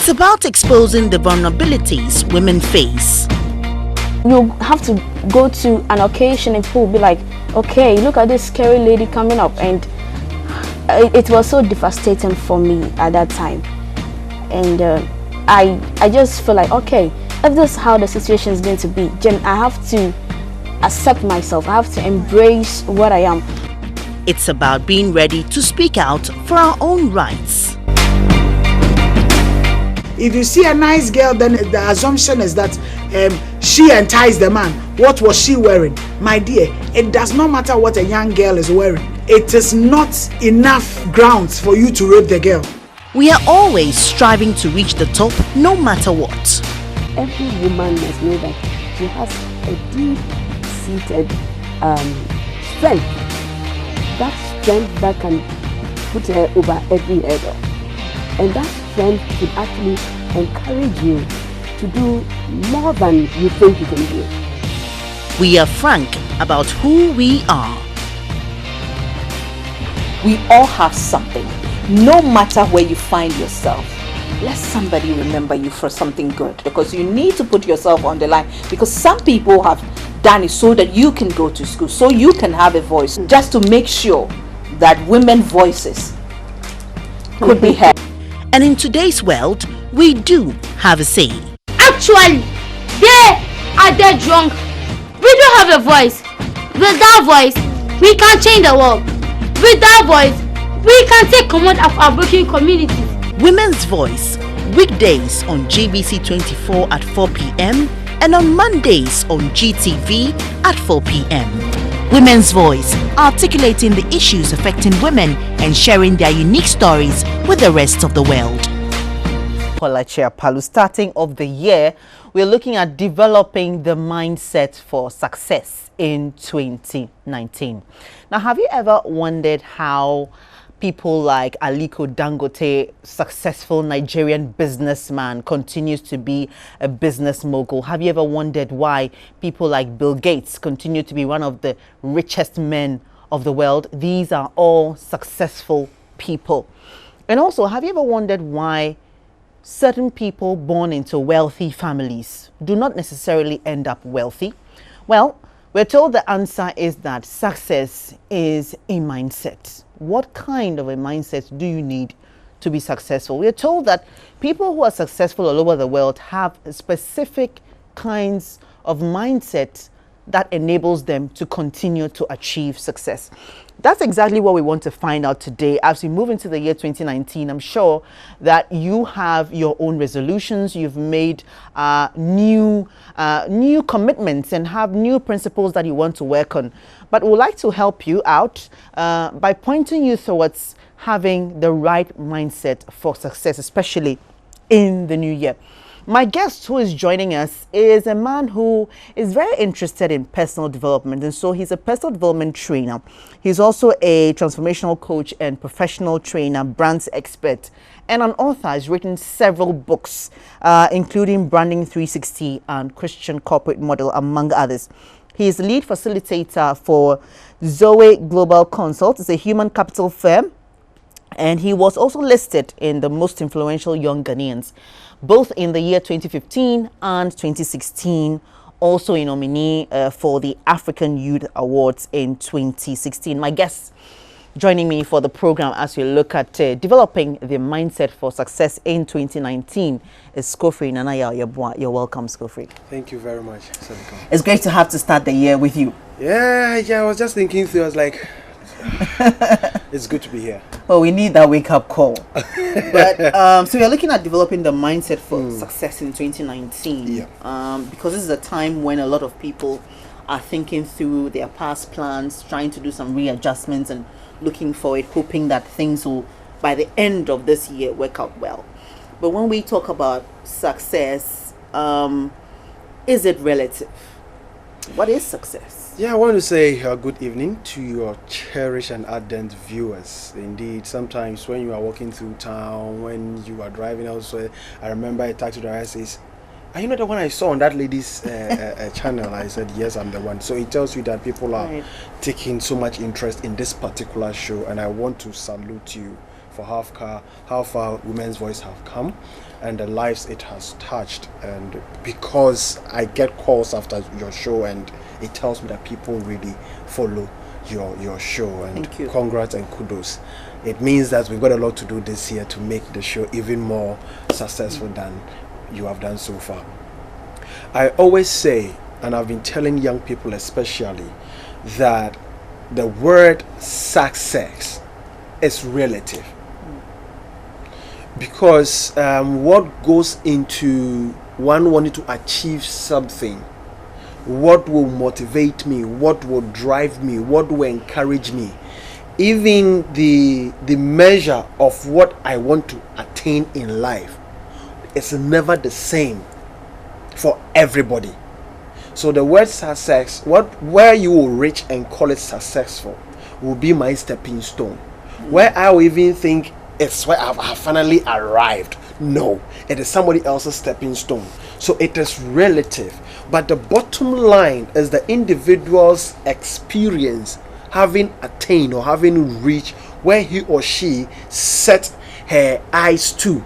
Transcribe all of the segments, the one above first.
It's about exposing the vulnerabilities women face. You have to go to an occasion and people will be like, okay, look at this scary lady coming up. And it was so devastating for me at that time. And I just feel like, okay, if this is how the situation is going to be, then I have to accept myself. I have to embrace what I am. It's about being ready to speak out for our own rights. If you see a nice girl, then the assumption is that she enticed the man. What was she wearing? My dear, it does not matter what a young girl is wearing. It is not enough grounds for you to rape the girl. We are always striving to reach the top, no matter what. Every woman must know that she has a deep-seated strength. That strength that can put her over every hurdle. And that strength should actually encourage you to do more than you think you can do. We are frank about who we are. We all have something. No matter where you find yourself, let somebody remember you for something good, because you need to put yourself on the line, because some people have done it so that you can go to school, so you can have a voice, just to make sure that women's voices could be heard. And in today's world, we do have a say. Actually, they are dead drunk. We do have a voice. With that voice, we can change the world. With that voice, we can take command of our broken communities. Women's Voice, weekdays on GBC 24 at 4 p.m. and on Mondays on GTV at 4 p.m. Women's Voice, articulating the issues affecting women and sharing their unique stories with the rest of the world. Palu, starting of the year, we're looking at developing the mindset for success in 2019. Now, have you ever wondered how people like Aliko Dangote, successful Nigerian businessman, continues to be a business mogul? Have you ever wondered why people like Bill Gates continue to be one of the richest men of the world? These are all successful people. And also, have you ever wondered why certain people born into wealthy families do not necessarily end up wealthy? Well, we're told the answer is that success is a mindset. What kind of a mindset do you need to be successful? We're told that people who are successful all over the world have specific kinds of mindset that enables them to continue to achieve success. That's exactly what we want to find out today as we move into the year 2019. I'm sure that you have your own resolutions. You've made new commitments and have new principles that you want to work on. But we'd like to help you out by pointing you towards having the right mindset for success, especially in the new year. My guest who is joining us is a man who is very interested in personal development, and so he's a personal development trainer. He's also a transformational coach and professional trainer, brands expert, and an author. He's written several books, including Branding 360 and Christian Corporate Model, among others. He is the lead facilitator for Zoe Global Consult. It's a human capital firm, and he was also listed in the most influential young Ghanaians, both in the year 2015 and 2016, also a nominee for the African Youth Awards in 2016. My guest joining me for the program as we look at developing the mindset for success in 2019 is Scofray Nanaya Yabwa. You're welcome, Scofray. Thank you very much. It's great to have to start the year with you. Yeah, I was just thinking through, I was like, it's good to be here. Well, we need that wake-up call. But so we're looking at developing the mindset for success in 2019. Yeah. Because this is a time when a lot of people are thinking through their past plans, trying to do some readjustments and looking forward, hoping that things will, by the end of this year, work out well. But when we talk about success, is it relative? What is success? Yeah, I want to say good evening to your cherished and ardent viewers. Indeed, sometimes when you are walking through town, when you are driving elsewhere, I remember a taxi driver says, "Are you not the one I saw on that lady's channel?" I said, "Yes, I'm the one." So it tells you that people are taking so much interest in this particular show, and I want to salute you for how far women's voice have come and the lives it has touched. And because I get calls after your show and it tells me that people really follow your show, and Thank you. Congrats and kudos. It means that we've got a lot to do this year to make the show even more successful than you have done so far. I always say, and I've been telling young people especially, that the word success is relative. Because what goes into one wanting to achieve something, what will motivate me, what will drive me, what will encourage me, even the measure of what I want to attain in life is never the same for everybody. So the word success, where you will reach and call it successful, will be my stepping stone. Where I will even think it's where I've finally arrived. No, it is somebody else's stepping stone. So it is relative. But the bottom line is the individual's experience having attained or having reached where he or she set her eyes to,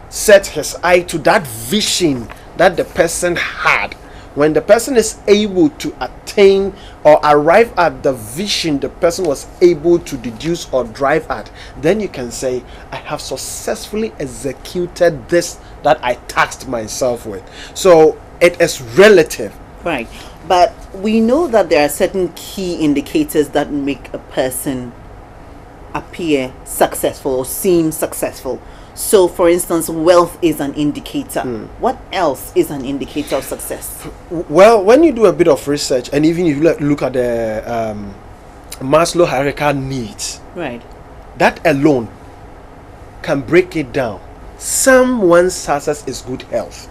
set his eye to that vision that the person had. When the person is able to attain or arrive at the vision the person was able to deduce or drive at, then you can say, I have successfully executed this that I tasked myself with. So it is relative. Right. But we know that there are certain key indicators that make a person appear successful or seem successful. So, for instance, wealth is an indicator. What else is an indicator of success? Well, when you do a bit of research, and even if you look at the Maslow hierarchical needs, Right. that alone can break it down. Someone's success is good health.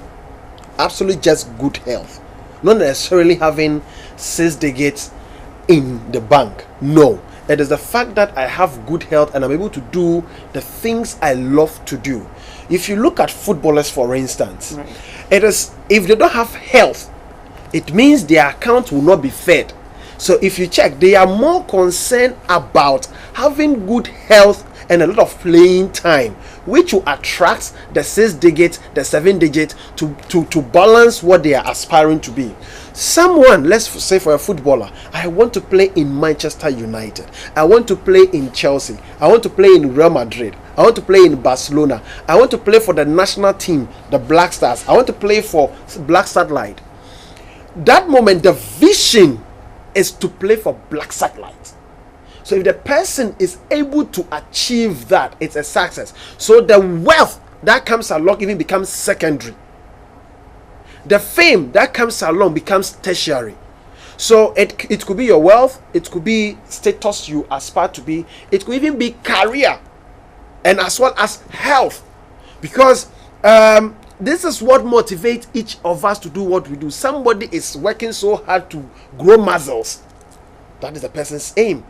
Absolutely just good health. Not necessarily having 6 digits in the bank. No. It is the fact that I have good health and I'm able to do the things I love to do. If you look at footballers, for instance, Right. it is, if they don't have health, it means their account will not be fed. So if you check, they are more concerned about having good health and a lot of playing time, which will attract the 6 digits, the 7 digits to balance what they are aspiring to be. Someone, let's say for a footballer, I want to play in Manchester United, I want to play in Chelsea, I want to play in Real Madrid, I want to play in Barcelona, I want to play for the national team, the Black Stars, I want to play for Black Satellite. That moment, the vision is to play for Black Satellite. So if the person is able to achieve that, it's a success. So the wealth that comes along even becomes secondary. The fame that comes along becomes tertiary. So it could be your wealth, it could be status you aspire to be, it could even be career, and as well as health. Because this is what motivates each of us to do what we do. Somebody is working so hard to grow muscles. That is the person's aim.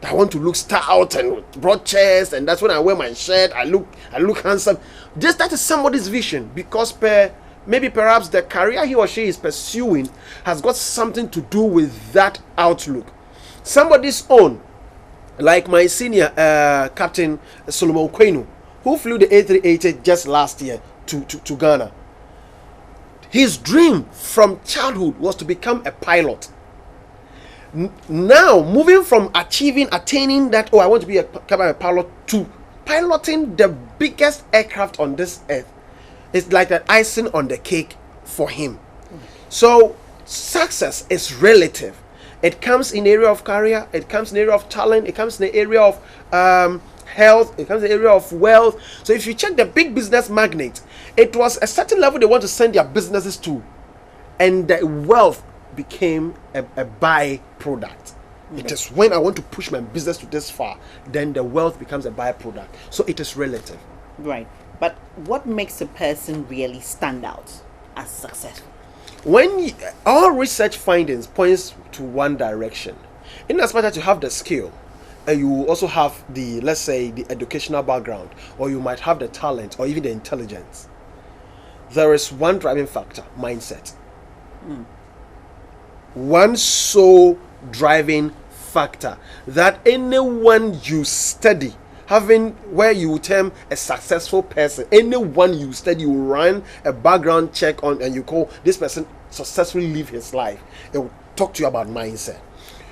I want to look stout and broad chest, and that's when I wear my shirt. I look handsome. Just that is somebody's vision, because perhaps the career he or she is pursuing has got something to do with that outlook. Somebody's own, like my senior Captain Solomon Kwenu, who flew the A380 just last year to Ghana. His dream from childhood was to become a pilot. Now, moving from attaining that, I want to be a pilot, to piloting the biggest aircraft on this earth, it's like an icing on the cake for him. So success is relative. It comes in the area of career, it comes in the area of talent, it comes in the area of health, it comes in the area of wealth. So if you check the big business magnates, it was a certain level they want to send their businesses to, and the wealth became a byproduct. It is when I want to push my business to this far, then the wealth becomes a byproduct. So it is relative. Right. But what makes a person really stand out as successful? All research findings points to one direction. In as much as you have the skill, and you also have the, let's say, the educational background, or you might have the talent or even the intelligence, there is one driving factor: mindset. One sole driving factor that anyone you study having where you term a successful person, anyone you study, you run a background check on, and you call this person successfully live his life, it will talk to you about mindset.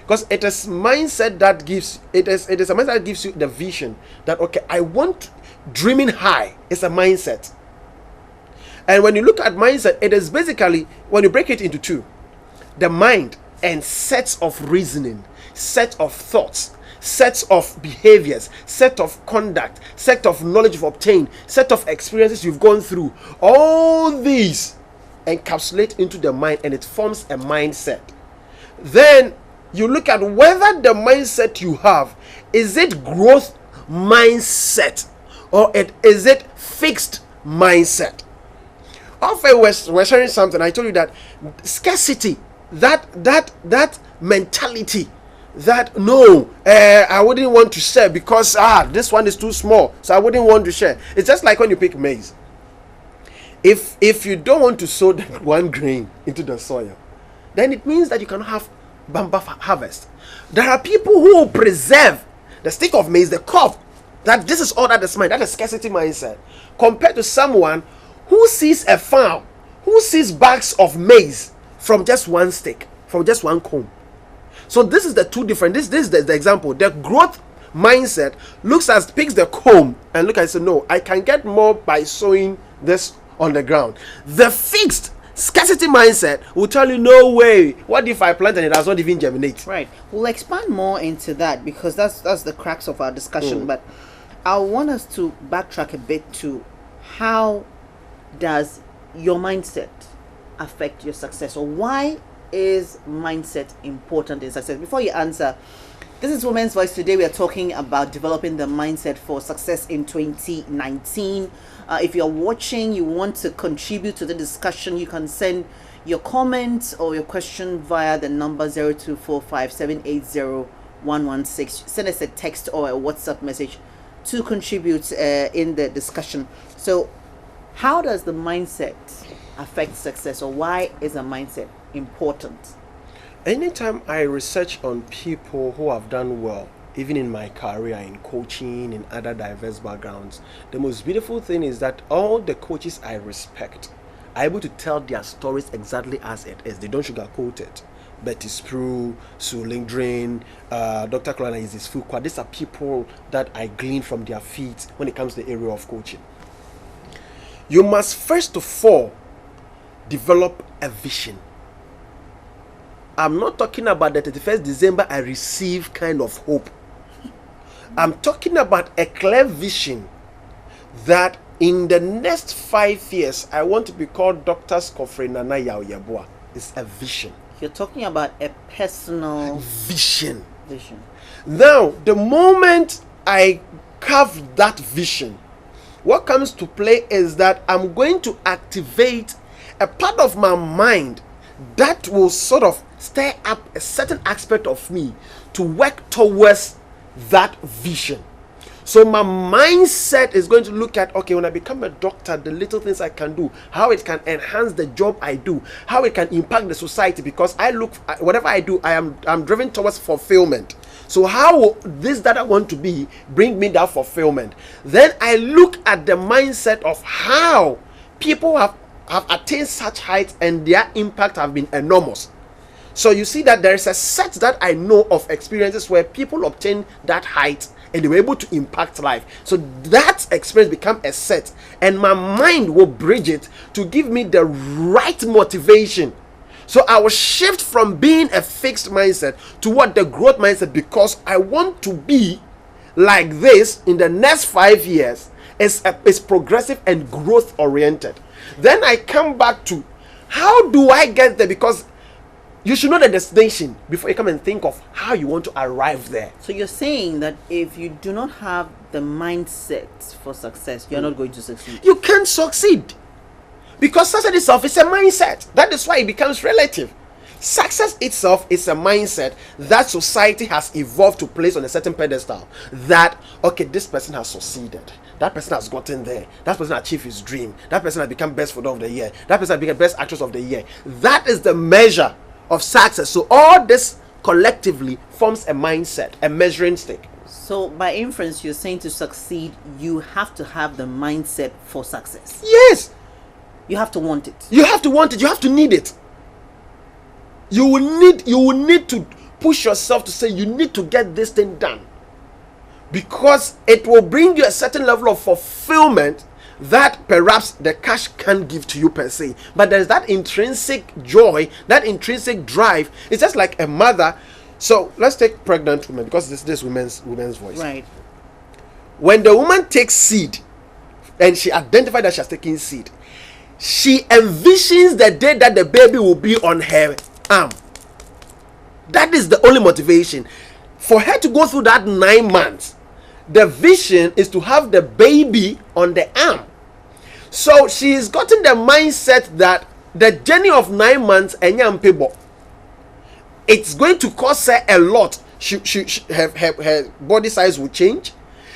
Because it is mindset that gives it is a mindset that gives you the vision that, okay, I want dreaming high. It's a mindset. And when you look at mindset, it is basically, when you break it into two, the mind and sets of reasoning, set of thoughts, sets of behaviors, set of conduct, set of knowledge you've obtained, set of experiences you've gone through. All these encapsulate into the mind, and it forms a mindset. Then you look at whether the mindset you have, is it growth mindset or is it fixed mindset? Often we're sharing something. I told you that scarcity, that mentality, that no, I wouldn't want to share because this one is too small, so I wouldn't want to share. It's just like when you pick maize. If you don't want to sow that one grain into the soil, then it means that you cannot have bumper harvest. There are people who will preserve the stick of maize, the crop, that this is all that is mine. That is scarcity mindset, compared to someone who sees a farm, who sees bags of maize from just one stick, from just one comb. So this is the two different. This is the example. The growth mindset picks the comb and look and say, no, I can get more by sowing this on the ground. The fixed scarcity mindset will tell you, no way, what if I plant and it does not even germinate? Right. We'll expand more into that because that's the crux of our discussion. But I want us to backtrack a bit to how does your mindset affect your success, or why is mindset important in success? Before you answer, this is Women's Voice. Today we are talking about developing the mindset for success in 2019. If you're watching, you want to contribute to the discussion, you can send your comments or your question via the number 0245780116. Send us a text or a WhatsApp message to contribute in the discussion. So how does the mindset affect success, or why is a mindset important? Anytime I research on people who have done well, even in my career, in coaching, in other diverse backgrounds, the most beautiful thing is that all the coaches I respect are able to tell their stories exactly as it is. They don't sugarcoat it. Betty Sprue, Sue Lindgren, Dr. Colana is Fukwa. These are people that I glean from their feet when it comes to the area of coaching. You must first of all develop a vision. I'm not talking about the 31st December I receive kind of hope. I'm talking about a clear vision that in the next 5 years, I want to be called Dr. Scofray Nana Yaoyabua. It's a vision. You're talking about a personal vision. vision. Now, the moment I carve that vision, what comes to play is that I'm going to activate a part of my mind that will sort of stir up a certain aspect of me to work towards that vision. So my mindset is going to look at, okay, when I become a doctor, the little things I can do, how it can enhance the job I do, how it can impact the society, because I look at whatever I do, I'm driven towards fulfillment. So how will this that I want to be bring me that fulfillment? Then I look at the mindset of how people have attained such heights and their impact have been enormous. So you see that there is a set that I know of experiences where people obtain that height and they were able to impact life. So that experience become a set, and my mind will bridge it to give me the right motivation. So I will shift from being a fixed mindset toward the growth mindset, because I want to be like this in the next 5 years. It's progressive and growth oriented. Then I come back to, how do I get there? Because you should know the destination before you come and think of how you want to arrive there. So you're saying that if you do not have the mindset for success, you're not going to succeed. You can't succeed, because success itself is a mindset. That is why it becomes relative. Success itself is a mindset that society has evolved to place on a certain pedestal. That, okay, this person has succeeded. That person has gotten there. That person achieved his dream. That person has become best footballer of the year. That person has become best actress of the year. That is the measure of success. So all this collectively forms a mindset, a measuring stick. So by inference, you're saying to succeed, you have to have the mindset for success. Yes. You have to want it. You have to want it. You have to need it. You will need to push yourself to say you need to get this thing done, because it will bring you a certain level of fulfillment that perhaps the cash can't give to you per se. But there's that intrinsic joy, that intrinsic drive. It's just like a mother. So let's take pregnant women, because this women's voice. Right. When the woman takes seed and she identifies that she has taken seed, she envisions the day that the baby will be on her arm. That is the only motivation for her to go through that 9 months. The vision is to have the baby on the arm. So she's gotten the mindset that the journey of 9 months, it's going to cost her a lot. Her body size will change.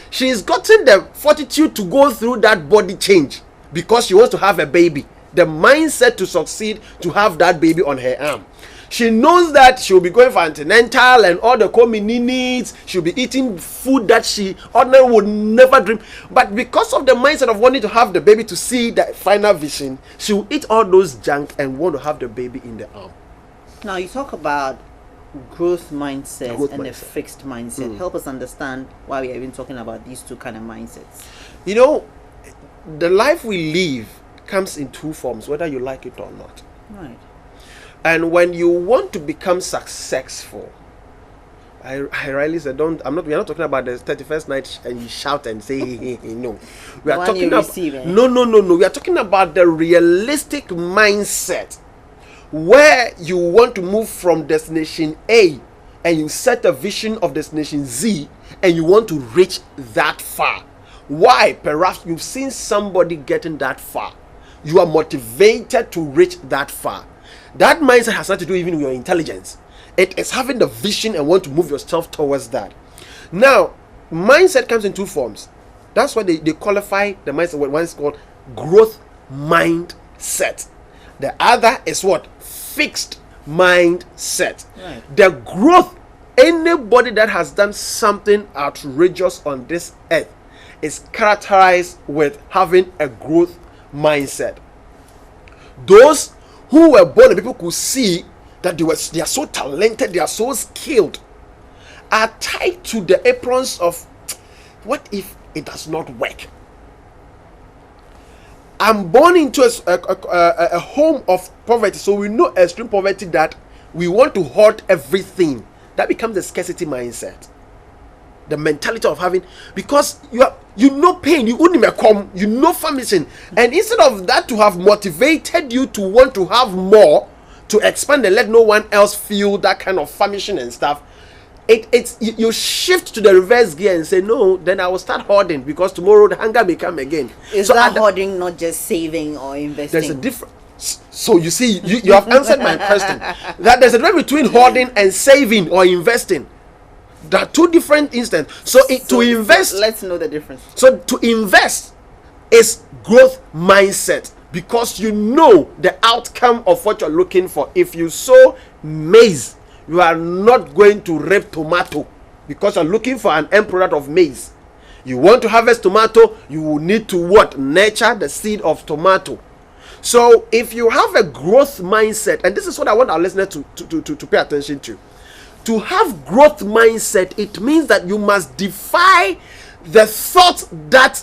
She's gotten the fortitude to go through that body change because she wants to have a baby. The mindset to succeed, to have that baby on her arm. She knows that she'll be going for antenatal and all the community needs. She'll be eating food that she ordinarily would never dream. But because of the mindset of wanting to have the baby to see that final vision, she'll eat all those junk and want to have the baby in the arm. Now you talk about growth mindset and a fixed mindset. Help us understand why we are even talking about these two kind of mindsets. You know, the life we live comes in two forms, whether you like it or not. Right. And when you want to become successful, I rarely say we are not talking about the 31st night and you shout and say no. We are talking about no. We are talking about the realistic mindset where you want to move from destination A and you set a vision of destination Z and you want to reach that far. Why? Perhaps you've seen somebody getting that far. You are motivated to reach that far. That mindset has nothing to do even with your intelligence. It is having the vision and want to move yourself towards that. Now, mindset comes in two forms. That's why they qualify the mindset. One is called growth mindset. The other is what? Fixed mindset. Right. The growth, anybody that has done something outrageous on this earth is characterized with having a growth mindset. Those who were born and people could see that they are so talented, they are so skilled, are tied to the aprons of what if it does not work? I'm born into a home of poverty, so we know extreme poverty, that we want to hoard everything. That becomes the scarcity mindset. The mentality of having, because you know pain, you know famine, and instead of that to have motivated you to want to have more, to expand and let no one else feel that kind of famine and stuff, you shift to the reverse gear and say no, then I will start hoarding, because tomorrow the hunger may come again. Is that hoarding not just saving or investing? There's a difference. So you see, you have answered my question, that there's a difference between hoarding and saving or investing. There are two different instances. So to invest, let's know the difference. So to invest is growth mindset, because you know the outcome of what you're looking for. If you sow maize, you are not going to reap tomato, because you're looking for an end product of maize. You want to harvest tomato, you will need to what? Nurture the seed of tomato. So if you have a growth mindset, and this is what I want our listeners to pay attention to. To have growth mindset, it means that you must defy the thoughts that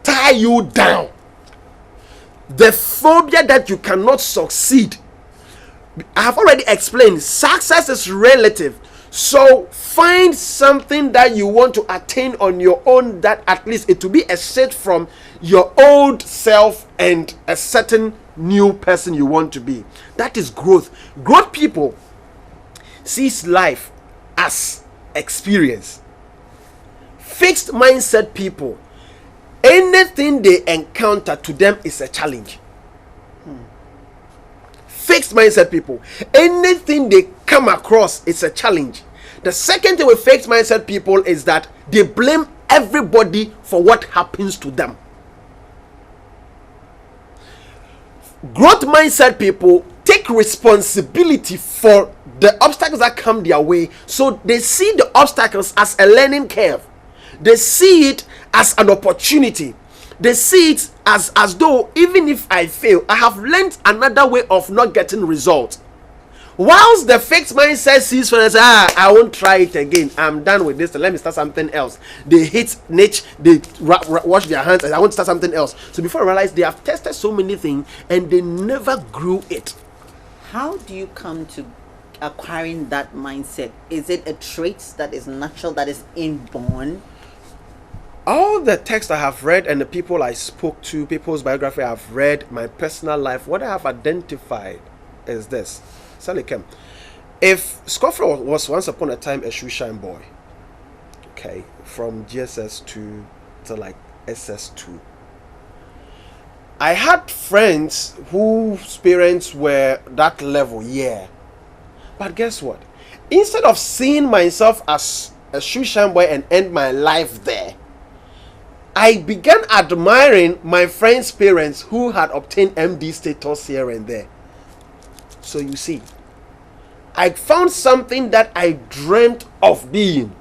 tie you down, the phobia that you cannot succeed. I have already explained, success is relative. So find something that you want to attain on your own, that at least it will be a shift from your old self and a certain new person you want to be. That is growth. Growth people sees life as experience. Fixed mindset people, anything they encounter to them is a challenge. Fixed mindset people, anything they come across is a challenge. The second thing with fixed mindset people is that they blame everybody for what happens to them. Growth mindset people take responsibility for the obstacles that come their way. So they see the obstacles as a learning curve. They see it as an opportunity. They see it as though even if I fail, I have learned another way of not getting results. Whilst the fixed mindset sees for us, I won't try it again. I'm done with this. Let me start something else. They hit niche. They wash their hands. And I want to start something else. So before I realize, they have tested so many things and they never grew it. How do you come to acquiring that mindset? Is it a trait that is natural, that is inborn? All the texts I have read and the people I spoke to, people's biography I've read, my personal life, what I have identified is this. Salikem. If Scofray was once upon a time a shoe shine boy, okay, from GSS2 to like SS2, I had friends whose parents were that level, yeah. But guess what? Instead of seeing myself as a shoe shine boy and end my life there, I began admiring my friends' parents who had obtained MD status here and there. So you see, I found something that I dreamt of being.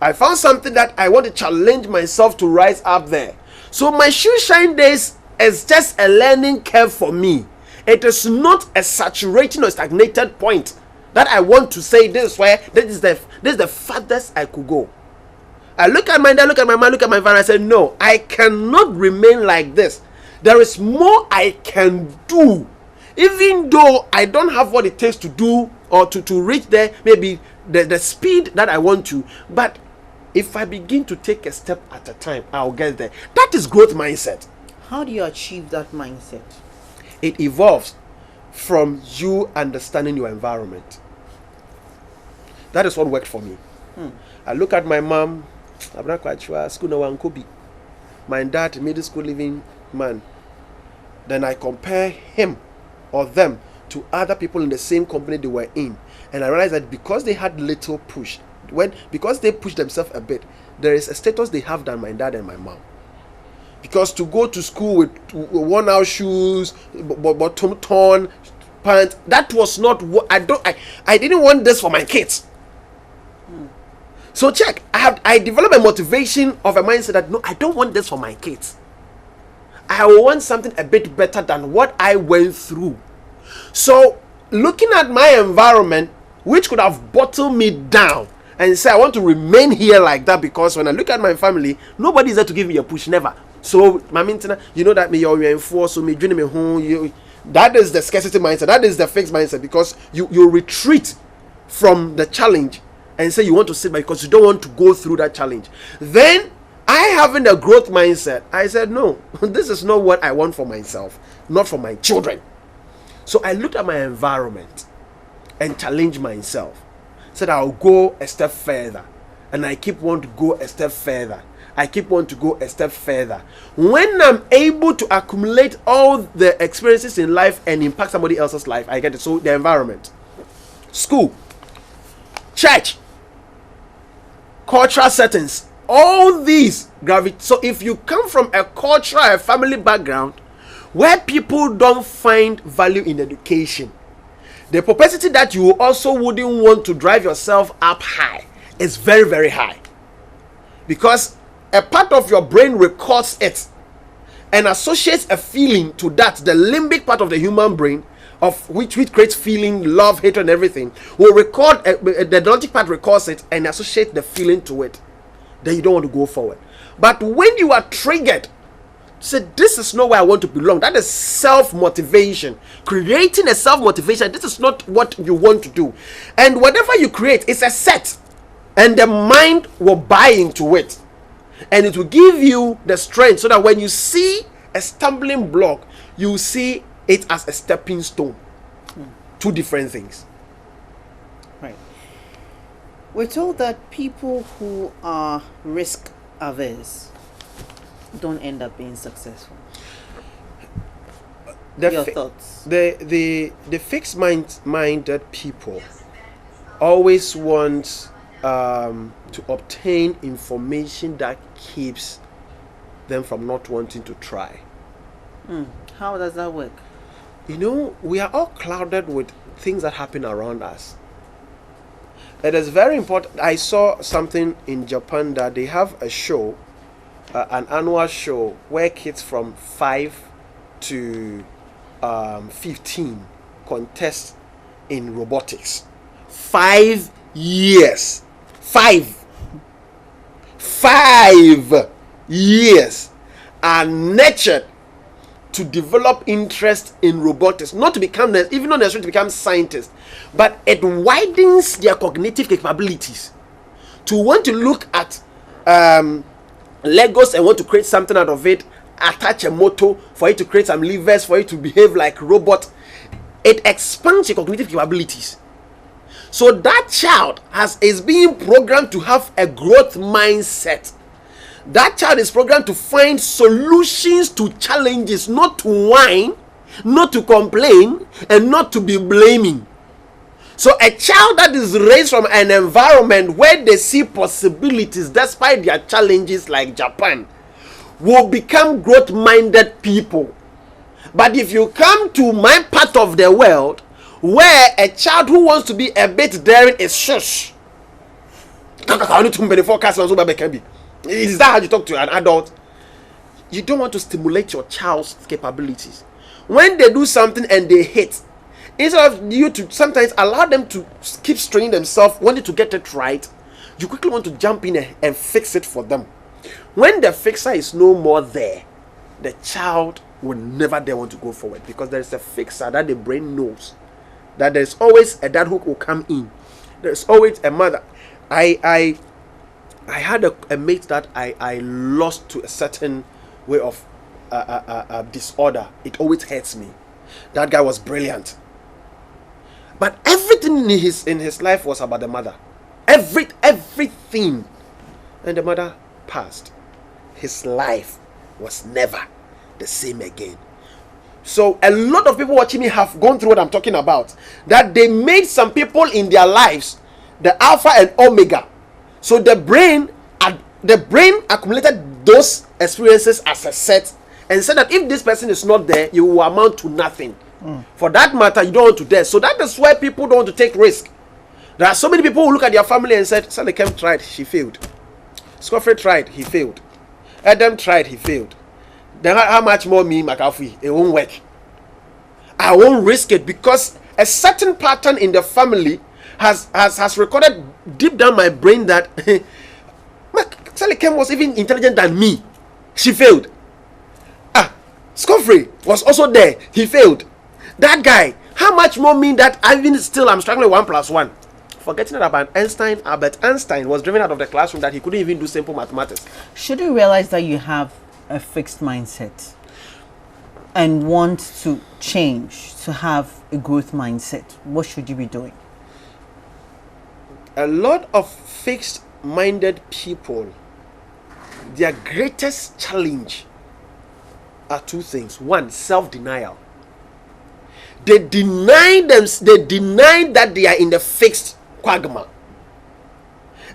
I found something that I want to challenge myself to rise up there. So my shoe shine days is just a learning curve for me. It is not a saturating or stagnated point that I want to say this where this is the farthest I could go. I look at my dad, look at my mom, look at my father, I said, no, I cannot remain like this. There is more I can do. Even though I don't have what it takes to do or to reach there, maybe the speed that I want to. But if I begin to take a step at a time, I'll get there. That is growth mindset. How do you achieve that mindset? It evolves from you understanding your environment. That is what worked for me. I look at my mom. I'm not quite sure. School no one could be. My dad, middle school living man. Then I compare him or them to other people in the same company they were in, and I realized that because they had little push, because they pushed themselves a bit, there is a status they have than my dad and my mom. Because to go to school with worn-out shoes, bottom torn pants, that was not what I didn't want this for my kids. So check, I developed a motivation of a mindset that no, I don't want this for my kids. I want something a bit better than what I went through. So looking at my environment, which could have bottled me down and say I want to remain here like that, because when I look at my family, nobody is there to give me a push, never. So my maintenance, you know that me you're enforced, so me joining me home. That is the scarcity mindset. That is the fixed mindset, because you retreat from the challenge and say you want to sit back because you don't want to go through that challenge. Then I having a growth mindset, I said no, this is not what I want for myself, not for my children. So I looked at my environment and challenged myself. Said I'll go a step further, and I keep wanting to go a step further. I keep wanting to go a step further. When I'm able to accumulate all the experiences in life and impact somebody else's life, I get it. So the environment, school, church, cultural settings, all these gravitate. So if you come from a cultural, a family background where people don't find value in education, the propensity that you also wouldn't want to drive yourself up high is very, very high, because a part of your brain records it and associates a feeling to that. The limbic part of the human brain, of which creates feeling, love, hatred, and everything, will record. The logic part records it and associate the feeling to it. Then you don't want to go forward. But when you are triggered, say this is not where I want to belong. That is self-motivation. Creating a self-motivation. This is not what you want to do. And whatever you create is a set, and the mind will buy into it. And it will give you the strength so that when you see a stumbling block, you see it as a stepping stone. Two different things. Right. We're told that people who are risk averse don't end up being successful. Your thoughts? The fixed minded people always want to obtain information that keeps them from not wanting to try. How does that work? we are all clouded with things that happen around us. It is very important. I saw something in Japan that they have a show, an annual show, where kids from 5 to 15 contest in robotics. 5 years. 5 years are nurtured to develop interest in robotics, not to become, even not necessarily to become scientists, but it widens their cognitive capabilities to want to look at Legos and want to create something out of it, attach a motor for it to create some levers for it to behave like robot. It expands your cognitive capabilities. So that child is being programmed to have a growth mindset. That child is programmed to find solutions to challenges, not to whine, not to complain, and not to be blaming. So a child that is raised from an environment where they see possibilities despite their challenges, like Japan, will become growth-minded people. But if you come to my part of the world, where a child who wants to be a bit daring is shush. Is that how you talk to an adult? You don't want to stimulate your child's capabilities. When they do something and they hit, instead of you to sometimes allow them to keep straining themselves, wanting to get it right, you quickly want to jump in and fix it for them. When the fixer is no more there, the child will never dare want to go forward, because there is a fixer that the brain knows that there's always a dad who will come in. There's always a mother. I had a mate that I lost to a certain way of disorder. It always hurts me. That guy was brilliant, but everything in his life was about the mother. Everything, and the mother passed. His life was never the same again. So a lot of people watching me have gone through what I'm talking about. That they made some people in their lives the alpha and omega. So the brain accumulated those experiences as a set, and said that if this person is not there, you will amount to nothing. For that matter, you don't want to dare. So that is why people don't want to take risk. There are so many people who look at their family and said, Salikem tried, she failed. Scofray tried, he failed. Adam tried, he failed. Then how much more me, McAfee? It won't work. I won't risk it, because a certain pattern in the family has recorded deep down my brain that Sally Kem was even intelligent than me. She failed. Scofray was also there. He failed. That guy, how much more me that I'm struggling with 1 + 1? Forgetting about Einstein. Albert Einstein was driven out of the classroom that he couldn't even do simple mathematics. Should you realize that you have a fixed mindset and want to change, to have a growth mindset, what should you be doing? A lot of fixed-minded people, their greatest challenge are 2 things. 1, self-denial. They deny that they are in the fixed quagmire.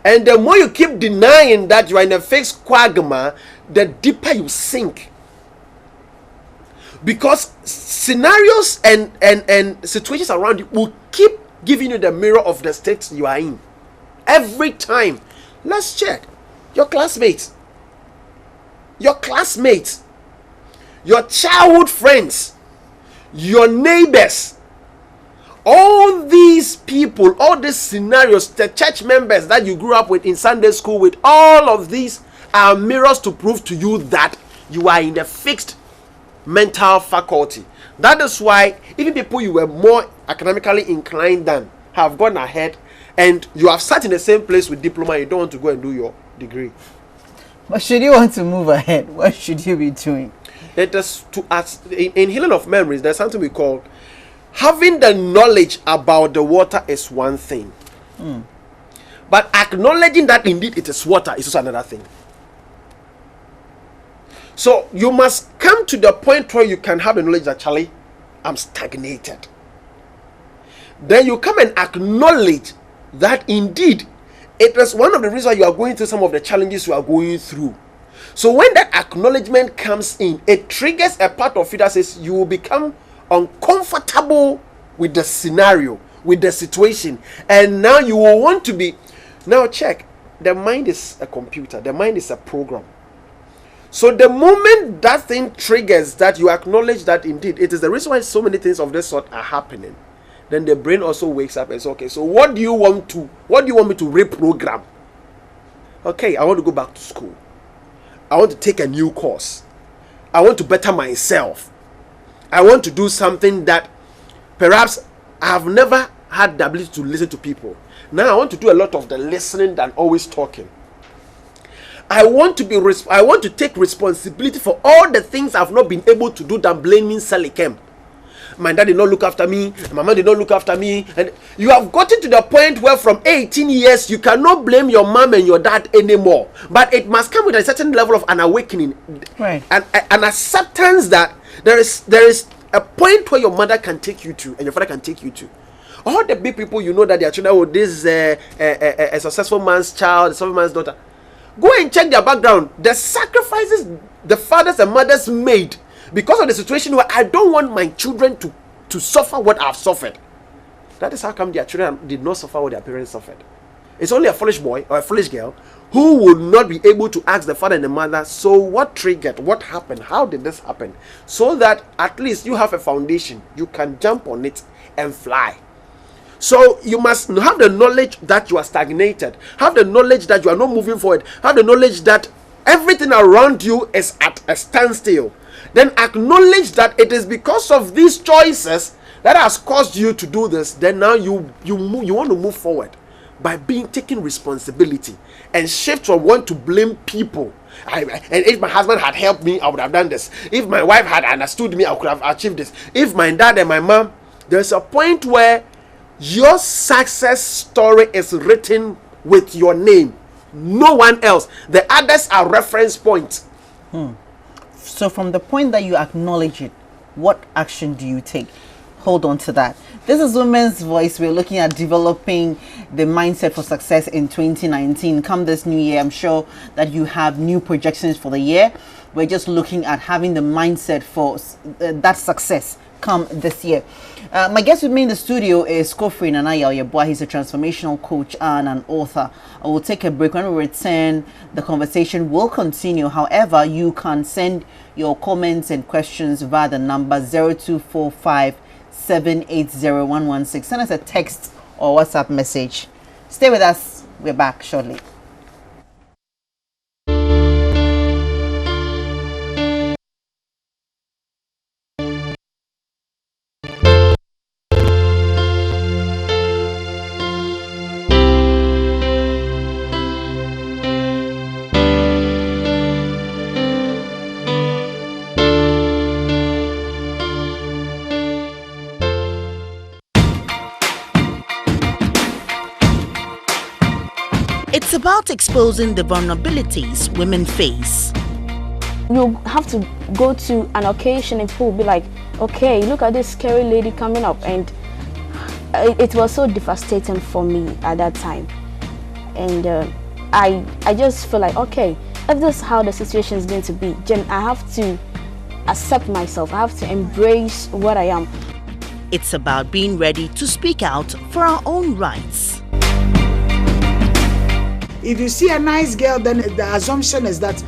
And the more you keep denying that you are in a fixed quagmire, the deeper you sink. Because scenarios and situations around you will keep giving you the mirror of the state you are in. Every time. Let's check. Your classmates, your childhood friends, your neighbors, all these people, all these scenarios, the church members that you grew up with in Sunday school with, all of these are mirrors to prove to you that you are in the fixed mental faculty. That is why even people you were more academically inclined than have gone ahead, and you have sat in the same place with diploma, you don't want to go and do your degree. But should you want to move ahead, what should you be doing? It is to us in healing of memories. There's something we call having the knowledge about the water is one thing, but acknowledging that indeed it is water is also another thing. So you must come to the point where you can have the knowledge that, Charlie, I'm stagnated. Then you come and acknowledge that indeed it is one of the reasons you are going through some of the challenges you are going through. So when that acknowledgement comes in, it triggers a part of you that says you will become uncomfortable with the scenario, with the situation, and now you will want to be. Now check, the mind is a computer, the mind is a program. So the moment that thing triggers, that you acknowledge that indeed it is the reason why so many things of this sort are happening, then the brain also wakes up and says, okay, so what do you want me to reprogram? Okay, I want to go back to school. I want to take a new course. I want to better myself. I want to do something that perhaps I have never had the ability to listen to people. Now I want to do a lot of the listening than always talking. I want to take responsibility for all the things I've not been able to do than blaming Salikem. My dad did not look after me, my mom did not look after me, and you have gotten to the point where from 18 years you cannot blame your mom and your dad anymore. But it must come with a certain level of an awakening, right? An acceptance that there is a point where your mother can take you to and your father can take you to. All the big people, you know that their children, oh, this is a successful man's child, a successful man's daughter. Go and check their background. The sacrifices the fathers and mothers made because of the situation where I don't want my children to suffer what I've suffered. That is how come their children did not suffer what their parents suffered. It's only a foolish boy or a foolish girl who will not be able to ask the father and the mother, so what triggered, what happened, how did this happen? So that at least you have a foundation, you can jump on it and fly. So you must have the knowledge that you are stagnated, have the knowledge that you are not moving forward, have the knowledge that everything around you is at a standstill. Then acknowledge that it is because of these choices that has caused you to do this. Then now you want to move forward by taking responsibility and shift from want to blame people. And if my husband had helped me, I would have done this. If my wife had understood me, I could have achieved this. If my dad and my mom, there's a point where your success story is written with your name, no one else. The others are reference points. So from the point that you acknowledge it, what action do you take? Hold on to that. This is Women's Voice. We're looking at developing the mindset for success in 2019. Come this new year, I'm sure that you have new projections for the year. We're just looking at having the mindset for that success come this year. My guest with me in the studio is Scofray Nanaya. He's a transformational coach and an author. I will take a break. When we return, the conversation will continue. However, you can send your comments and questions via the number 0245 780 Send us a text or WhatsApp message. Stay with us. We're back shortly. It's about exposing the vulnerabilities women face. You have to go to an occasion and people will be like, okay, look at this scary lady coming up. And it was so devastating for me at that time. And I just feel like, okay, if this is how the situation is going to be, then I have to accept myself. I have to embrace what I am. It's about being ready to speak out for our own rights. If you see a nice girl, then the assumption is that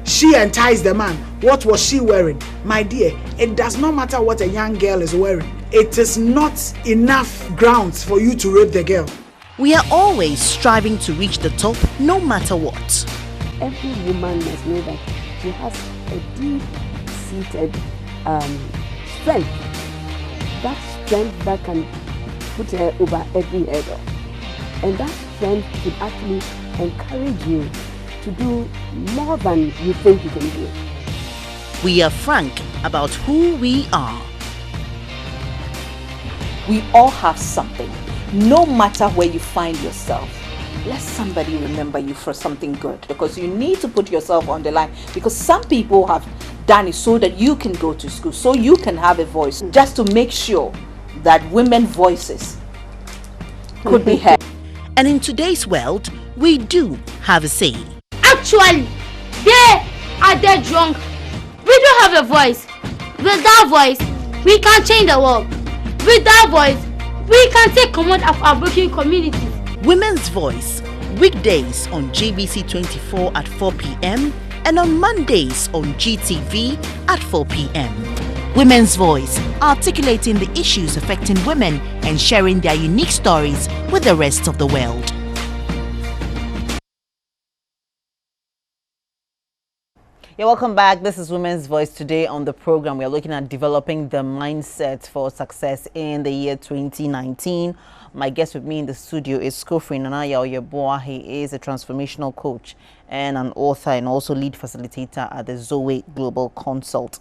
she enticed the man. What was she wearing? My dear, it does not matter what a young girl is wearing. It is not enough grounds for you to rape the girl. We are always striving to reach the top, no matter what. Every woman must know that she has a deep-seated strength. That strength that can put her over every hurdle. And that strength could actually encourage you to do more than you think you can do. We are frank about who we are. We all have something. No matter where you find yourself, let somebody remember you for something good, because you need to put yourself on the line, because some people have done it so that you can go to school, so you can have a voice, just to make sure that women's voices could be heard. And in today's world, we do have a say. Actually, they are dead drunk. We don't have a voice. With that voice, we can change the world. With that voice, we can take command of our broken communities. Women's Voice, weekdays on GBC 24 at 4 p.m. and on Mondays on GTV at 4 p.m. Women's Voice, articulating the issues affecting women and sharing their unique stories with the rest of the world. Yeah, welcome back. This is Women's Voice. Today on the program, we are looking at developing the mindset for success in the year 2019. My guest with me in the studio is Scofray Nanaya Oyeboah. He is a transformational coach and an author and also lead facilitator at the Zoe Global Consult.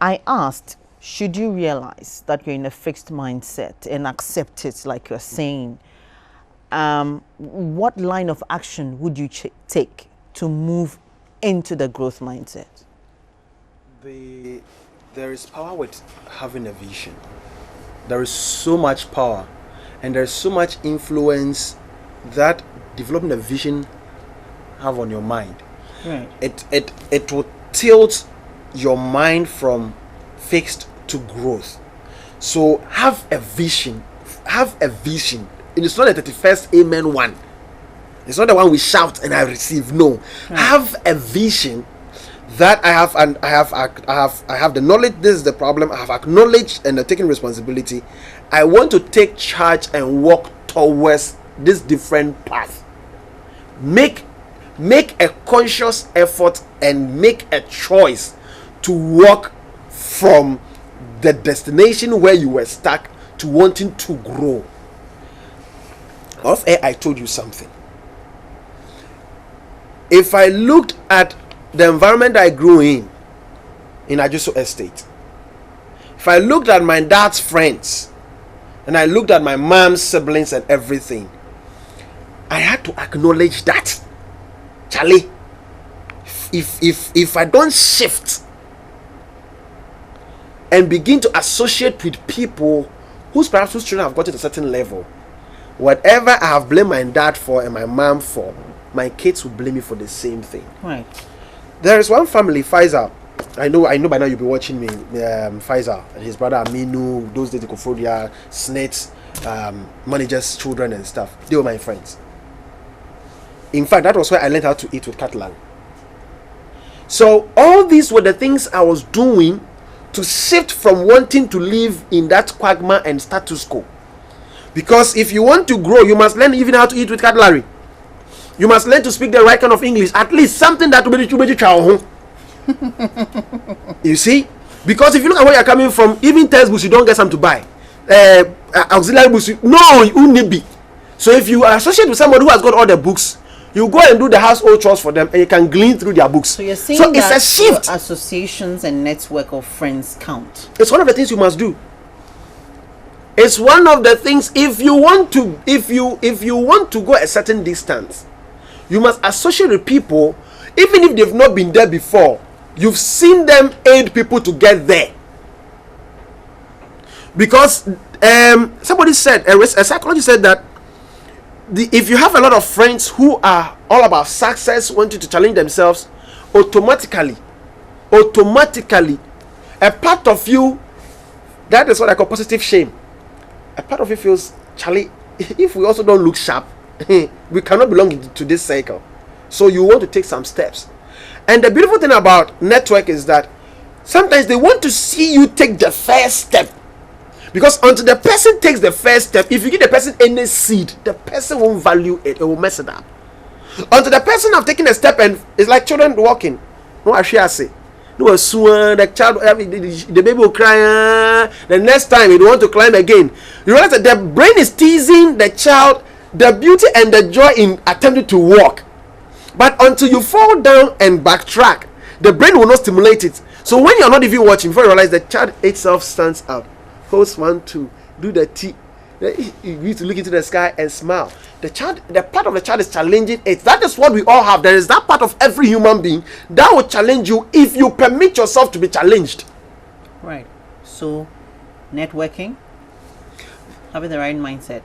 I asked, should you realize that you're in a fixed mindset and accept it like you're saying, what line of action would you take to move into the growth mindset? There is power with having a vision. There is so much power and there's so much influence that developing a vision have on your mind. Right. It will tilt your mind from fixed to growth. So have a vision. Have a vision. And it's not a 31st amen one. It's not the one we shout and I receive. No. Have a vision that I have the knowledge. This is the problem. I have acknowledged and taken responsibility. I want to take charge and walk towards this different path. Make a conscious effort and make a choice to walk from the destination where you were stuck to wanting to grow. Off air, I told you something. If I looked at the environment I grew in Ajuso Estate, if I looked at my dad's friends, and I looked at my mom's siblings and everything, I had to acknowledge that, Charlie, if I don't shift and begin to associate with people whose children have got to a certain level, whatever I have blamed my dad for and my mom for, my kids will blame me for the same thing. Right. There is one family, Pfizer. I know by now you'll be watching me. Pfizer and his brother Aminu, those days the Kofodia, Snakes, managers' children and stuff. They were my friends. In fact, that was where I learned how to eat with cutlery. So all these were the things I was doing to shift from wanting to live in that quagmire and status quo. Because if you want to grow, you must learn even how to eat with cutlery. You must learn to speak the right kind of English, at least something that will be you see? Because if you look at where you're coming from, even textbooks you don't get some to buy. Auxiliary books, no, you need be. So if you associate with somebody who has got all the books, you go and do the household chores for them and you can glean through their books. So you're saying so that it's a shift. Associations and network of friends count. It's one of the things you must do. It's one of the things if you want to go a certain distance, you must associate with people, even if they've not been there before. You've seen them aid people to get there. Because somebody said, a psychologist said that if you have a lot of friends who are all about success, wanting to challenge themselves, automatically, a part of you, that is what I call positive shame. A part of you feels, Charlie, if we also don't look sharp, we cannot belong to this cycle. So you want to take some steps. And the beautiful thing about network is that sometimes they want to see you take the first step. Because until the person takes the first step, if you give the person any seed, the person won't value it. It will mess it up. Until the person have taken a step, and it's like children walking. No, I say. No, the child, the baby will cry. The next time you want to climb again, you realize that the brain is teasing the child the beauty and the joy in attempting to walk. But until you fall down and backtrack, the brain will not stimulate it. So when you're not even watching, before you realize the child itself stands up, holds 1, 2, do the T. You need to look into the sky and smile. The part of the child is challenging it. That is what we all have. There is that part of every human being that will challenge you if you permit yourself to be challenged. Right. So, networking, having the right mindset.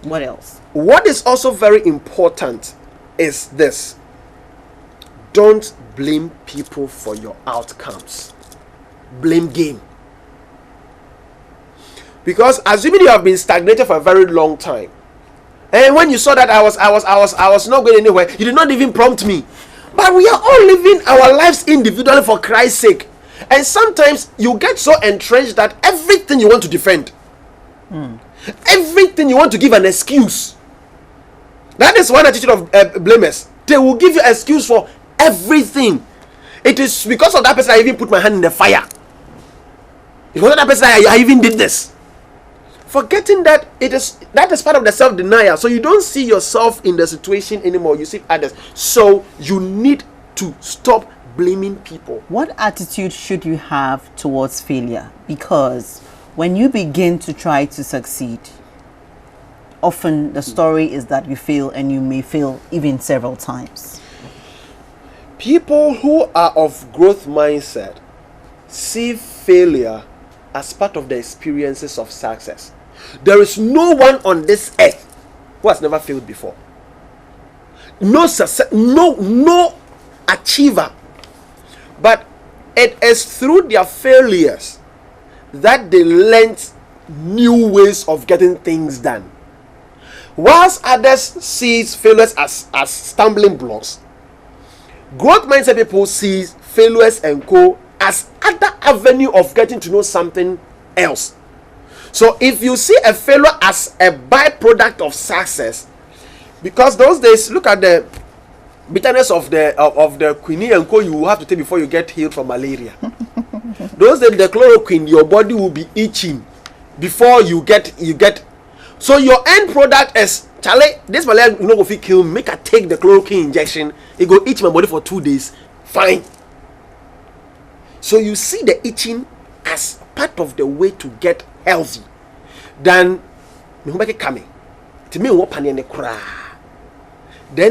What else? What is also very important is this. Don't blame people for your outcomes. Blame game. Because assuming you have been stagnated for a very long time, and when you saw that I was not going anywhere, you did not even prompt me. But we are all living our lives individually for Christ's sake. And sometimes you get so entrenched that everything you want to defend, everything you want to give an excuse. That is one attitude of blamers. They will give you excuse for everything. It is because of that person I even put my hand in the fire. Because of that person I even did this. Forgetting that that is part of the self-denial. So you don't see yourself in the situation anymore. You see others. So you need to stop blaming people. What attitude should you have towards failure? Because when you begin to try to succeed, often the story is that you fail, and you may fail even several times. People who are of growth mindset see failure as part of the experiences of success. There is no one on this earth who has never failed before. No success, no achiever. But it is through their failures that they learned new ways of getting things done. Whilst others see failures as stumbling blocks, growth mindset people see failures and co as other avenue of getting to know something else. So if you see a failure as a byproduct of success, because those days, look at the bitterness of the quinine and co you will have to take before you get healed from malaria. Those days, the chloroquine, your body will be itching before you get. So your end product is, Charlie, this malaria, you know, if it kill me, make I take the chloroquine injection, it go itch my body for 2 days. Fine. So you see the itching as part of the way to get healthy. Then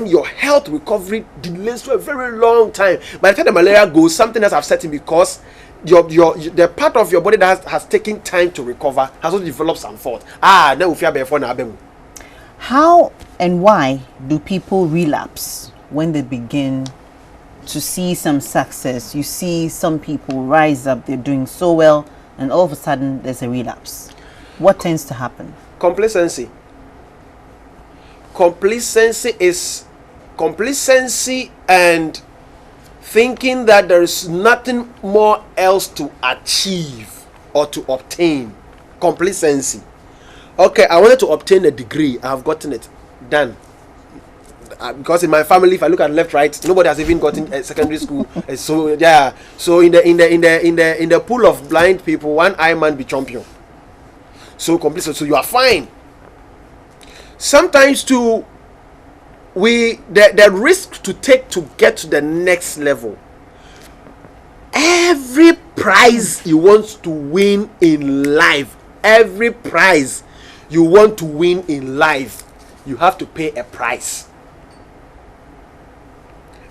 your health recovery delays to a very long time. By the time the malaria goes, something else has set in, because the part of your body that has taken time to recover has also developed some fault. How and why do people relapse when they begin to see some success? You see some people rise up, they're doing so well, and all of a sudden there's a relapse. What tends to happen? Complacency. Complacency and thinking that there is nothing more else to achieve or to obtain. Complacency. Okay, I wanted to obtain a degree. I have gotten it. Done. Because in my family, if I look at left, right, nobody has even gotten a secondary school. So yeah. So in the pool of blind people, one eye man be champion. So complete. So you are fine. Sometimes too, the risk to take to get to the next level. Every prize you want to win in life, every prize you want to win in life, you have to pay a price.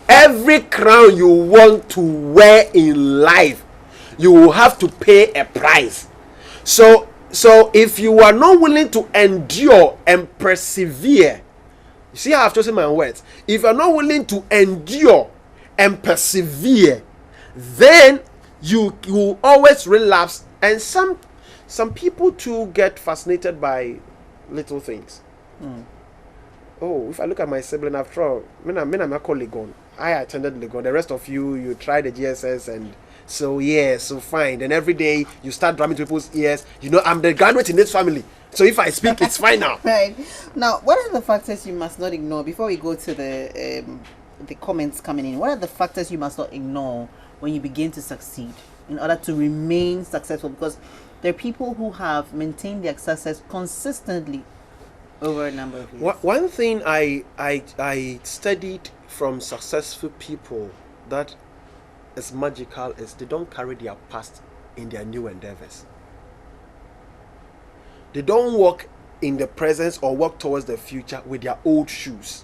Every crown you want to wear in life, you will have to pay a price. So if you are not willing to endure and persevere, you see how I've chosen my words. If you are not willing to endure and persevere, then you will always relapse. And some people too get fascinated by little things. Oh, if I look at my sibling, after all, I'm a colleague. I attended Legon. The rest of you tried the GSS, and so yeah, so fine. Then every day you start drumming to people's ears. You know, I'm the graduate in this family, so if I speak, it's fine now. Right. Now, what are the factors you must not ignore before we go to the comments coming in? What are the factors you must not ignore when you begin to succeed in order to remain successful? Because there are people who have maintained their success consistently over a number of years. One thing I studied from successful people that is magical is they don't carry their past in their new endeavors. They don't walk in the presence or walk towards the future with their old shoes.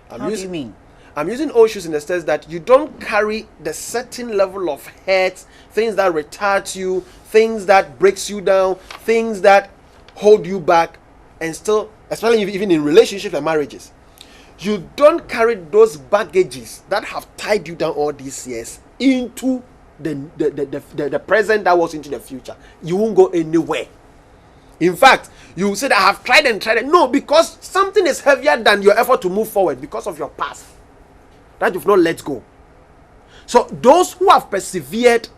How do you mean? I'm using old shoes in the sense that you don't carry the certain level of hurt, things that retard you, things that breaks you down, things that hold you back, and still, especially even in relationships and marriages, you don't carry those baggages that have tied you down all these years into the present that was into the future. You won't go anywhere. In fact, you say that I have tried and tried. No, because something is heavier than your effort to move forward because of your past that you've not let go. So those who have persevered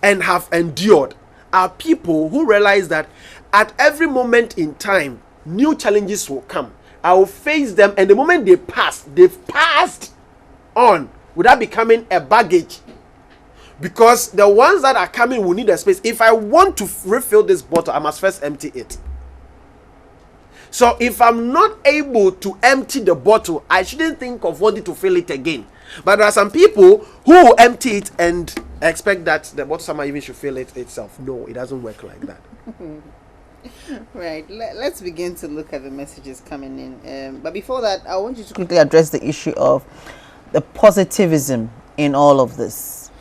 and have endured are people who realize that at every moment in time, new challenges will come. I will face them, and the moment they pass, they've passed on without becoming a baggage. Because the ones that are coming will need a space. If I want to refill this bottle, I must first empty it. So if I'm not able to empty the bottle, I shouldn't think of wanting to fill it again. But there are some people who will empty it and expect that the bottle somehow even should fill it itself. No, it doesn't work like that. Right. Let's begin to look at the messages coming in. But before that, I want you to quickly address the issue of the positivism in all of this,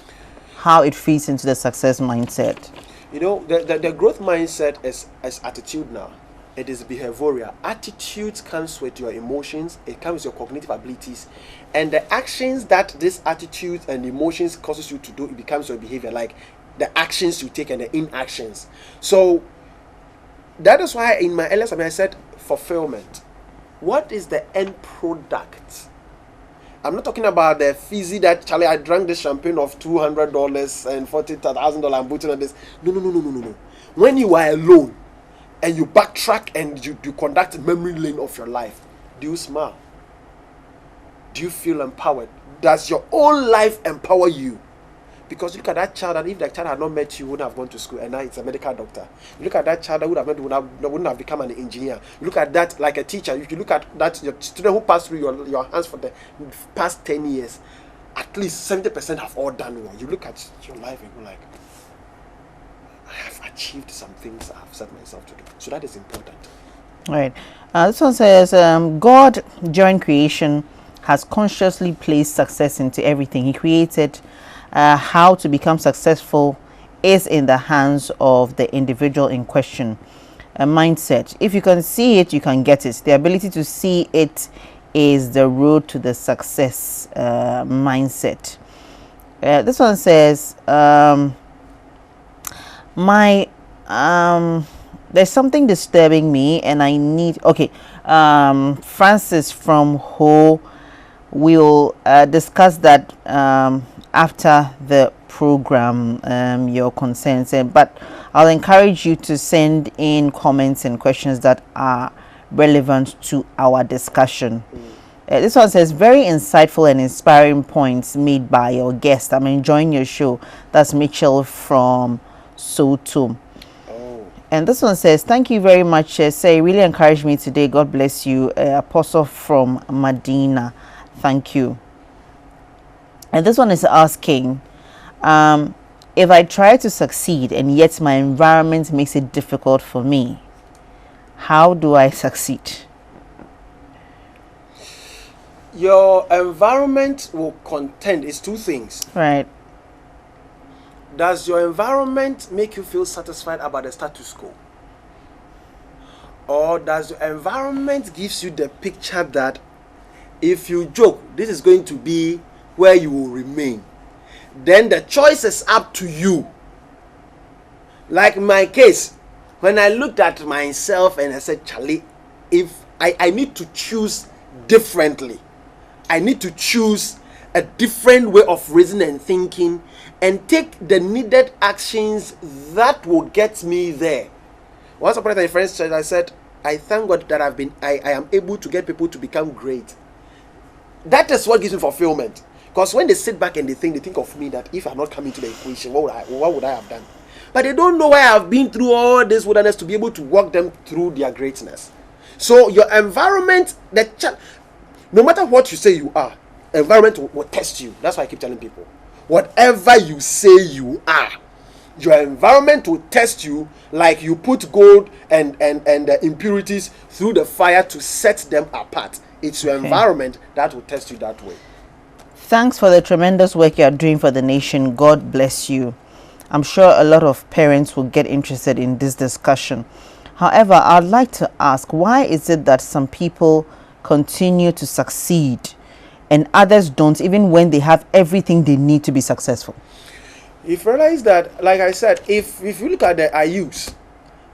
how it fits into the success mindset. You know, the growth mindset is attitude now. It is behavioral. Attitude comes with your emotions, it comes with your cognitive abilities, and the actions that this attitude and emotions causes you to do, it becomes your behavior, like the actions you take and the inactions. So that is why in my earlier I said fulfillment. What is the end product? I'm not talking about the fizzy that Charlie, I drank this champagne of $200 and $40,000 I'm putting on this. No. When you are alone and you backtrack and you conduct a memory lane of your life, do you smile? Do you feel empowered? Does your own life empower you? Because look at that child, and if that child had not met you, wouldn't have gone to school, and now it's a medical doctor. You look at that child that would have met, wouldn't have become an engineer. You look at that like a teacher. If you look at that, your student who passed through your hands for the past 10 years, at least 70% have all done well. You look at your life and you're like, I have achieved some things I have set myself to do. So that is important. Right. This one says, God during creation has consciously placed success into everything He created. How to become successful is in the hands of the individual in question. A mindset. If you can see it, you can get it. The ability to see it is the road to the success mindset. This one says, there's something disturbing me and I need, Francis from Ho will discuss that after the program, your concerns, but I'll encourage you to send in comments and questions that are relevant to our discussion. This one says, very insightful and inspiring points made by your guest. I'm enjoying your show. That's Mitchell from Soto. And this one says, thank you very much. Say, really encouraged me today. God bless you. Apostle from Medina. Thank you. And this one is asking, if I try to succeed and yet my environment makes it difficult for me, how do I succeed? Your environment will contend. It's two things. Right. Does your environment make you feel satisfied about the status quo? Or does your environment gives you the picture that if you joke, this is going to be where you will remain? Then the choice is up to you. Like in my case, when I looked at myself and I said, Charlie, if I need to choose differently, I need to choose a different way of reasoning and thinking and take the needed actions that will get me there. Once upon a time, in French church, I said, I thank God that I am able to get people to become great. That is what gives me fulfillment. Because when they sit back and they think of me that if I'm not coming to the equation, what would I have done? But they don't know why I've been through all this wilderness to be able to walk them through their greatness. So your environment, no matter what you say you are, environment will test you. That's why I keep telling people, whatever you say you are, your environment will test you, like you put gold and the impurities through the fire to set them apart. It's your environment that will test you that way. Thanks for the tremendous work you are doing for the nation. God bless you. I'm sure a lot of parents will get interested in this discussion. However, I'd like to ask, why is it that some people continue to succeed and others don't, even when they have everything they need to be successful? If you realize that, like I said, if you look at the Ayubs,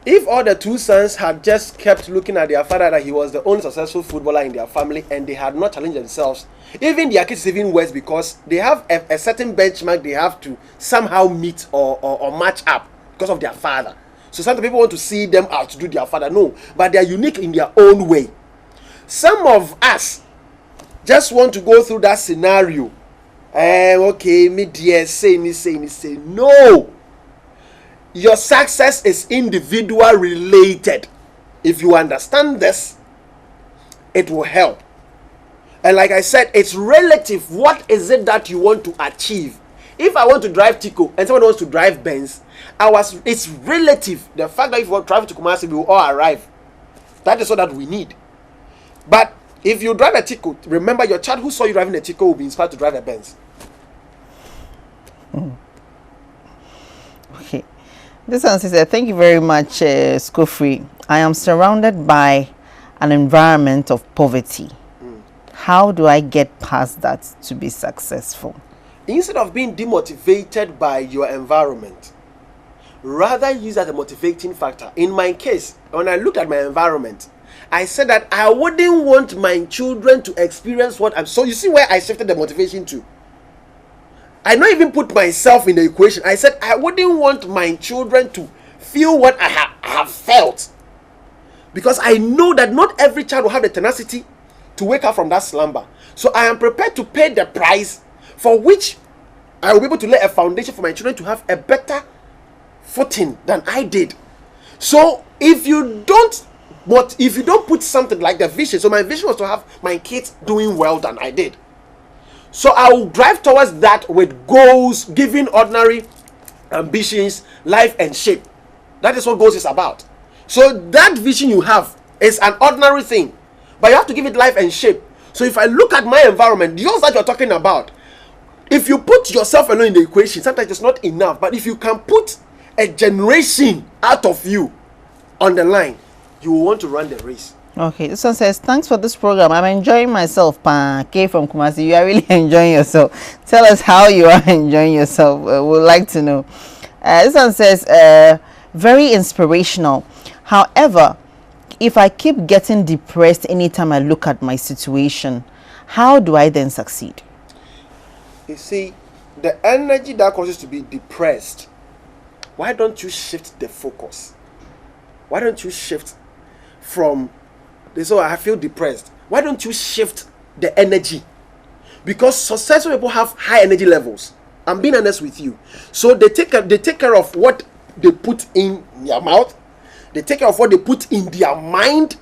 If all the two sons had just kept looking at their father that he was the only successful footballer in their family and they had not challenged themselves, even their kids is even worse because they have a certain benchmark they have to somehow meet or match up because of their father. So some people want to see them outdo their father. No, but they are unique in their own way. Some of us just want to go through that scenario. Okay, me dear, say. No. Your success is individual related. If you understand this, it will help. And like I said, it's relative. What is it that you want to achieve? If I want to drive Tico and someone wants to drive Benz, it's relative. The fact that if you want to drive to Kumasi, we will all arrive. That is all that we need. But if you drive a Tico, remember your child who saw you driving a Tico will be inspired to drive a Benz. Okay. This one says, thank you very much, Scofray. I am surrounded by an environment of poverty. How do I get past that to be successful? Instead of being demotivated by your environment, rather use that as a motivating factor. In my case, when I looked at my environment, I said that I wouldn't want my children to experience what I'm. So you see where I shifted the motivation to. I not even put myself in the equation. I said I wouldn't want my children to feel what I have felt. Because I know that not every child will have the tenacity to wake up from that slumber. So I am prepared to pay the price for which I will be able to lay a foundation for my children to have a better footing than I did. So if you don't put something like the vision, so my vision was to have my kids doing well than I did. So I will drive towards that with goals, giving ordinary ambitions, life and shape. That is what goals is about. So that vision you have is an ordinary thing, but you have to give it life and shape. So if I look at my environment, the yours that you're talking about, if you put yourself alone in the equation, sometimes it's not enough. But if you can put a generation out of you on the line, you will want to run the race. Okay, this one says, thanks for this program. I'm enjoying myself. K from Kumasi, you are really enjoying yourself. Tell us how you are enjoying yourself. We'd like to know. This one says, very inspirational. However, if I keep getting depressed anytime I look at my situation, how do I then succeed? You see, the energy that causes to be depressed, why don't you shift the focus? Why don't you shift from, so I feel depressed. Why don't you shift the energy? Because successful people have high energy levels. I'm being honest with you. So they take care of what they put in their mouth. They take care of what they put in their mind.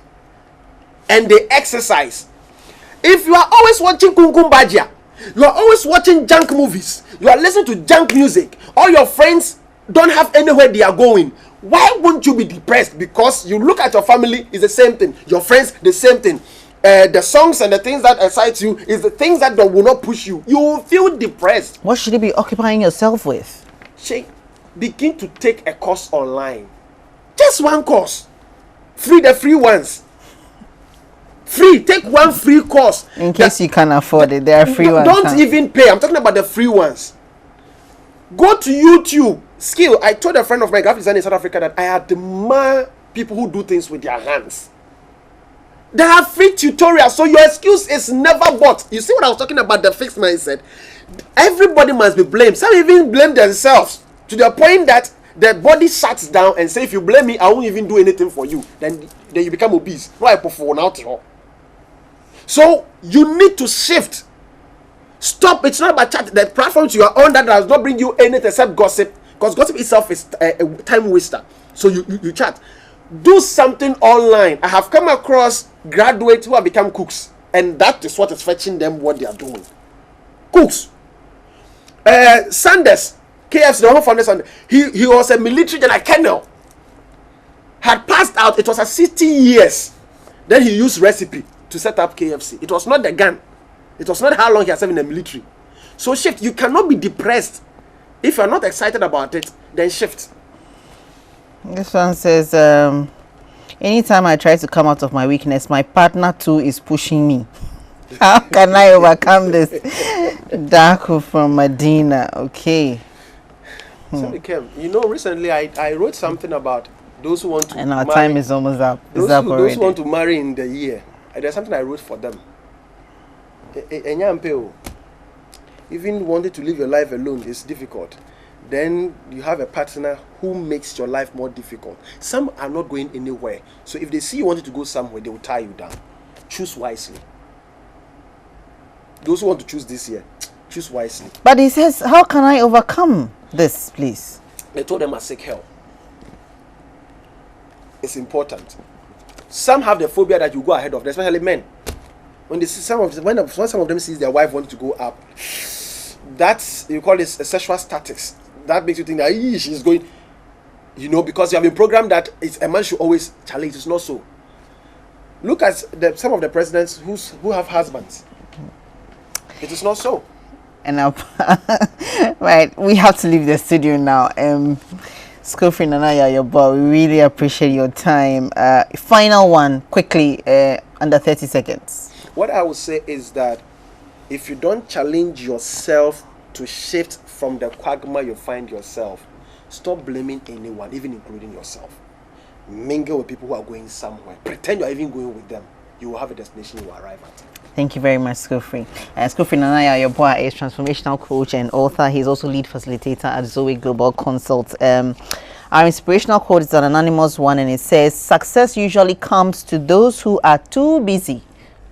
And they exercise. If you are always watching Kumkum Bajia, you are always watching junk movies, you are listening to junk music, all your friends don't have anywhere they are going, why won't you be depressed? Because you look at your family, is the same thing. Your friends, the same thing. The songs and the things that excite you is the things that will not push you. You will feel depressed. What should you be occupying yourself with? Begin to take a course online. Just one course. The free ones. Free. Take one free course. In case you can afford it, there are free ones. Don't even pay. I'm talking about the free ones. Go to YouTube. Skill. I told a friend of my graphic designer in South Africa that I admire people who do things with their hands. There are free tutorials, so your excuse is never bought. You see what I was talking about, the fixed mindset? Everybody must be blamed. Some even blame themselves to the point that their body shuts down and say, if you blame me, I won't even do anything for you. Then you become obese. So you need to shift. Stop. It's not about chat. The platforms you are on that does not bring you anything except gossip. Because gossip itself is a time waster. So you chat. Do something online. I have come across graduates who have become cooks. And that is what is fetching them what they are doing. Cooks. Sanders, KFC, the one founder Sanders, he was a military general, colonel. Had passed out. It was a 60 years. Then he used recipe to set up KFC. It was not the gun. It was not how long he has served in the military. So shift. You cannot be depressed. If you are not excited about it, then shift. This one says, anytime I try to come out of my weakness, my partner too is pushing me. How can I overcome this? Daku from Medina. Okay. So, recently I wrote something about Those who want to And our marry, time is almost up. those, It's up who, already. those who want to marry in the year, there's something I wrote for them. Even wanting to live your life alone is difficult. Then you have a partner who makes your life more difficult. Some are not going anywhere. So if they see you wanting to go somewhere, they will tie you down. Choose wisely. Those who want to choose this year, choose wisely. But he says, how can I overcome this, please? They told them to seek help. It's important. Some have the phobia that you go ahead of them, especially men. When they see when some of them sees their wife wanting to go up, that's, you call this a sexual statics. That makes you think that she's going, because you have been programmed that a man should always challenge. It's not so. Look at some of the presidents who have husbands. It is not so. And right, we have to leave the studio now. Scofray Nanaya, your boy, we really appreciate your time. Final one, quickly, under 30 seconds. What I would say is that if you don't challenge yourself to shift from the quagmire you find yourself, stop blaming anyone, even including yourself. Mingle with people who are going somewhere. Pretend you're even going with them. You will have a destination you will arrive at. Thank you very much, Scofray. Scofray Nanaya, your boy, is transformational coach and author. He's also lead facilitator at Zoe Global Consult. Our inspirational quote is an anonymous one, and it says, "Success usually comes to those who are too busy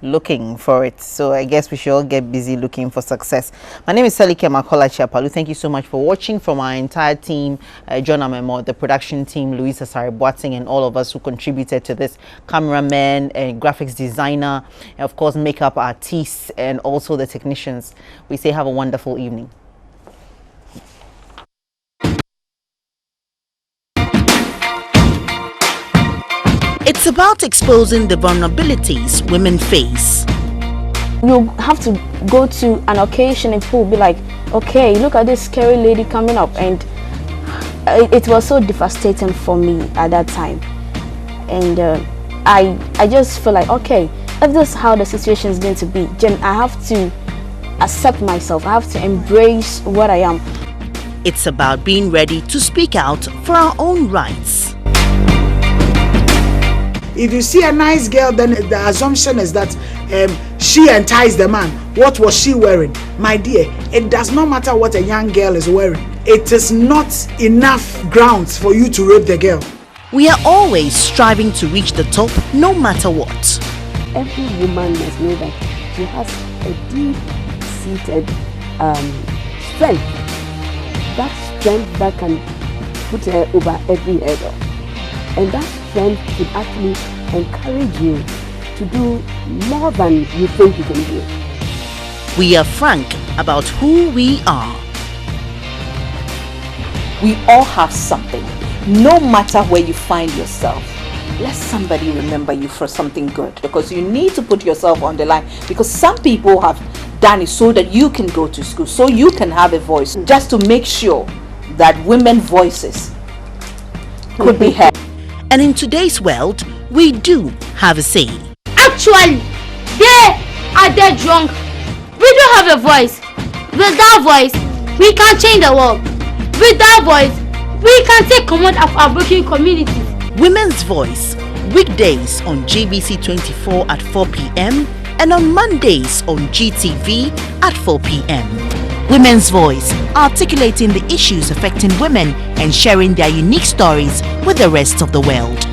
looking for it." So I guess we should all get busy looking for success. My name is Selike Makola Chiapalu. Thank you so much for watching. From our entire team, John Amemo, the production team, Louisa Sari Boating, and all of us who contributed to this, cameraman and graphics designer, and of course makeup artists, and also the technicians. We say have a wonderful evening. It's about exposing the vulnerabilities women face. You have to go to an occasion and people will be like, okay, look at this scary lady coming up. And it was so devastating for me at that time. And I just feel like, okay, if this is how the situation is going to be, then I have to accept myself. I have to embrace what I am. It's about being ready to speak out for our own rights. If you see a nice girl, then the assumption is that she enticed the man. What was she wearing? My dear, it does not matter what a young girl is wearing. It is not enough grounds for you to rape the girl. We are always striving to reach the top, no matter what. Every woman must know that she has a deep-seated strength. That strength that can put her over every hurdle. And that strength should actually encourage you to do more than you think you can do. We are frank about who we are. We all have something. No matter where you find yourself, let somebody remember you for something good, because you need to put yourself on the line, because some people have done it so that you can go to school, so you can have a voice, just to make sure that women's voices could be heard. And in today's world, we do have a say. Actually, they're drunk. We do have a voice. With that voice, we can change the world. With that voice, we can take command of our broken communities. Women's Voice, weekdays on GBC 24 at 4 p.m. and on Mondays on GTV at 4 p.m. Women's Voice, articulating the issues affecting women and sharing their unique stories with the rest of the world.